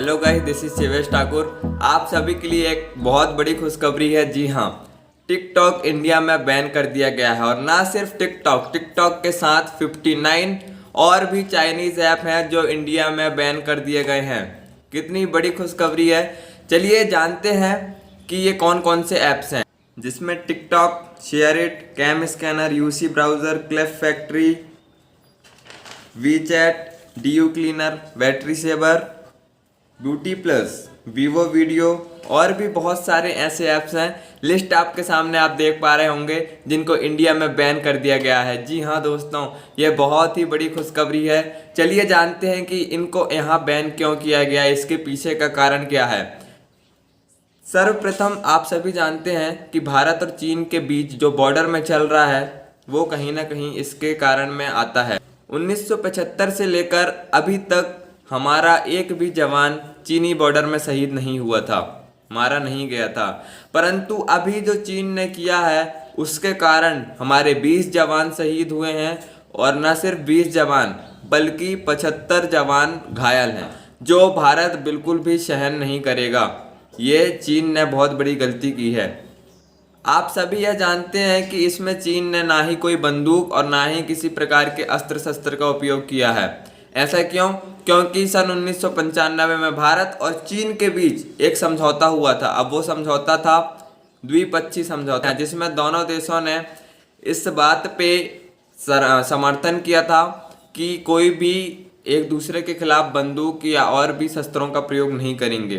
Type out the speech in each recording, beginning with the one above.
Hello guys, this is Shivesh Thakur. आप सभी के लिए एक बहुत बड़ी खुशखबरी है। जी हाँ, टिकटॉक इंडिया में बैन कर दिया गया है। और ना सिर्फ टिकटॉक के साथ 59 और भी चाइनीज ऐप हैं जो इंडिया में बैन कर दिए गए हैं। कितनी बड़ी खुशखबरी है। चलिए जानते हैं कि ये कौन कौन से ऐप्स हैं, जिसमें TikTok, SHAREit, CamScanner, UC Browser, Clip Factory, WeChat, DU Cleaner, Battery Saver, BeautyPlus, Vivo Video और भी बहुत सारे ऐसे ऐप्स हैं। लिस्ट आपके सामने आप देख पा रहे होंगे जिनको इंडिया में बैन कर दिया गया है। जी हाँ दोस्तों, ये बहुत ही बड़ी खुशखबरी है। चलिए जानते हैं कि इनको यहाँ बैन क्यों किया गया है, इसके पीछे का कारण क्या है। सर्वप्रथम आप सभी जानते हैं कि भारत और चीन के बीच जो बॉर्डर में चल रहा है वो कहीं ना कहीं इसके कारण में आता है। 1975 से लेकर अभी तक हमारा एक भी जवान चीनी बॉर्डर में शहीद नहीं हुआ था, मारा नहीं गया था। परंतु अभी जो चीन ने किया है उसके कारण हमारे 20 जवान शहीद हुए हैं। और न सिर्फ 20 जवान बल्कि 75 जवान घायल हैं, जो भारत बिल्कुल भी सहन नहीं करेगा। ये चीन ने बहुत बड़ी गलती की है। आप सभी यह जानते हैं कि इसमें चीन ने ना ही कोई बंदूक और ना ही किसी प्रकार के अस्त्र शस्त्र का उपयोग किया है। ऐसा क्यों? क्योंकि सन 1995 में भारत और चीन के बीच एक समझौता हुआ था। अब वो समझौता था द्विपक्षीय समझौता, जिसमें दोनों देशों ने इस बात पे समर्थन किया था कि कोई भी एक दूसरे के खिलाफ बंदूक या और भी शस्त्रों का प्रयोग नहीं करेंगे।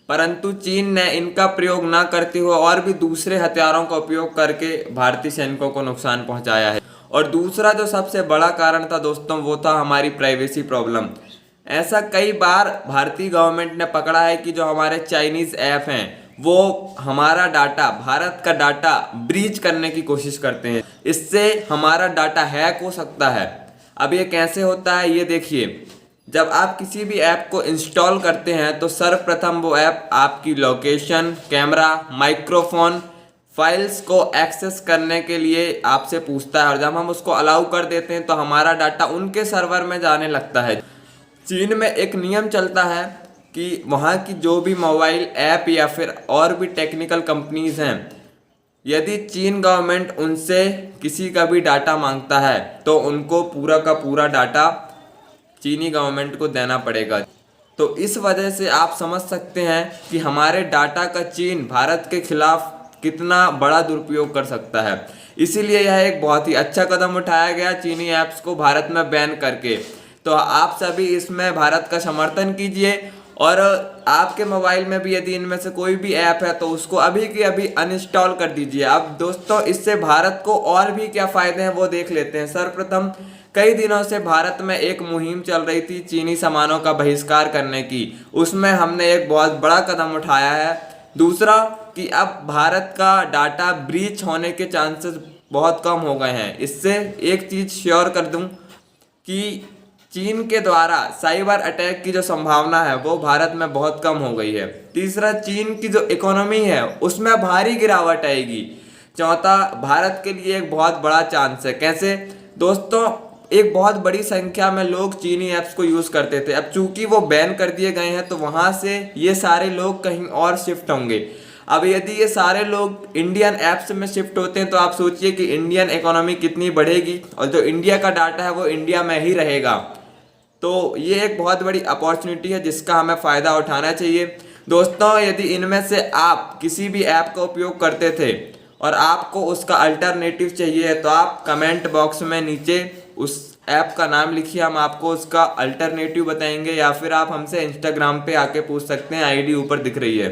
परंतु चीन ने इनका प्रयोग न करते हुए और भी दूसरे हथियारों का उपयोग करके भारतीय सैनिकों को नुकसान पहुंचाया है। और दूसरा जो सबसे बड़ा कारण था दोस्तों, वो था हमारी प्राइवेसी प्रॉब्लम। ऐसा कई बार भारतीय गवर्नमेंट ने पकड़ा है कि जो हमारे चाइनीज ऐप हैं वो हमारा डाटा, भारत का डाटा ब्रीच करने की कोशिश करते हैं। इससे हमारा डाटा हैक हो सकता है। अब ये कैसे होता है ये देखिए। जब आप किसी भी ऐप को इंस्टॉल करते हैं तो सर्वप्रथम वो ऐप आपकी लोकेशन, कैमरा, माइक्रोफोन, फाइल्स को एक्सेस करने के लिए आपसे पूछता है। और जब हम उसको अलाउ कर देते हैं तो हमारा डाटा उनके सर्वर में जाने लगता है। चीन में एक नियम चलता है कि वहाँ की जो भी मोबाइल ऐप या फिर और भी टेक्निकल कंपनीज हैं, यदि चीन गवर्नमेंट उनसे किसी का भी डाटा मांगता है तो उनको पूरा का पूरा डाटा चीनी गवर्नमेंट को देना पड़ेगा। तो इस वजह से आप समझ सकते हैं कि हमारे डाटा का चीन भारत के खिलाफ कितना बड़ा दुरुपयोग कर सकता है। इसीलिए यह एक बहुत ही अच्छा कदम उठाया गया चीनी ऐप्स को भारत में बैन करके। तो आप सभी इसमें भारत का समर्थन कीजिए। और आपके मोबाइल में भी यदि इनमें से कोई भी ऐप है तो उसको अभी के अभी अनइंस्टॉल कर दीजिए। अब दोस्तों, इससे भारत को और भी क्या फायदे हैं वो देख लेते हैं। सर्वप्रथम, कई दिनों से भारत में एक मुहिम चल रही थी चीनी सामानों का बहिष्कार करने की। उसमें हमने एक बहुत बड़ा कदम उठाया है। दूसरा कि अब भारत का डाटा ब्रीच होने के चांसेस बहुत कम हो गए हैं। इससे एक चीज़ श्योर कर दूं कि चीन के द्वारा साइबर अटैक की जो संभावना है वो भारत में बहुत कम हो गई है। तीसरा, चीन की जो इकोनॉमी है उसमें भारी गिरावट आएगी। चौथा, भारत के लिए एक बहुत बड़ा चांस है। कैसे दोस्तों? एक बहुत बड़ी संख्या में लोग चीनी ऐप्स को यूज़ करते थे। अब चूंकि वो बैन कर दिए गए हैं तो वहाँ से ये सारे लोग कहीं और शिफ्ट होंगे। अब यदि ये सारे लोग इंडियन ऐप्स में शिफ्ट होते हैं तो आप सोचिए कि इंडियन इकोनॉमी कितनी बढ़ेगी और जो इंडिया का डाटा है वो इंडिया में ही रहेगा। तो ये एक बहुत बड़ी अपॉर्चुनिटी है जिसका हमें फ़ायदा उठाना चाहिए। दोस्तों, यदि इनमें से आप किसी भी ऐप का उपयोग करते थे और आपको उसका अल्टरनेटिव चाहिए तो आप कमेंट बॉक्स में नीचे उस ऐप का नाम लिखिए, हम आपको उसका अल्टरनेटिव बताएंगे। या फिर आप हमसे इंस्टाग्राम पे आके पूछ सकते हैं, आईडी ऊपर दिख रही है।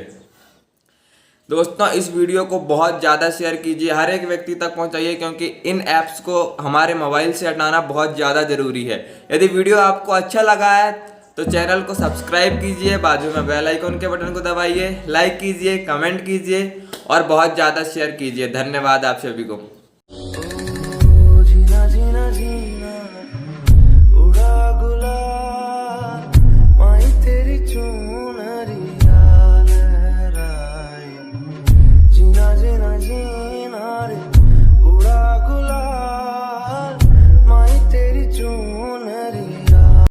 दोस्तों, इस वीडियो को बहुत ज़्यादा शेयर कीजिए, हर एक व्यक्ति तक पहुंचाइए, क्योंकि इन ऐप्स को हमारे मोबाइल से हटाना बहुत ज़्यादा ज़रूरी है। यदि वीडियो आपको अच्छा लगा है तो चैनल को सब्सक्राइब कीजिए, बाजू में बेल आइकन के बटन को दबाइए, लाइक कीजिए, कमेंट कीजिए और बहुत ज़्यादा शेयर कीजिए। धन्यवाद आप सभी को।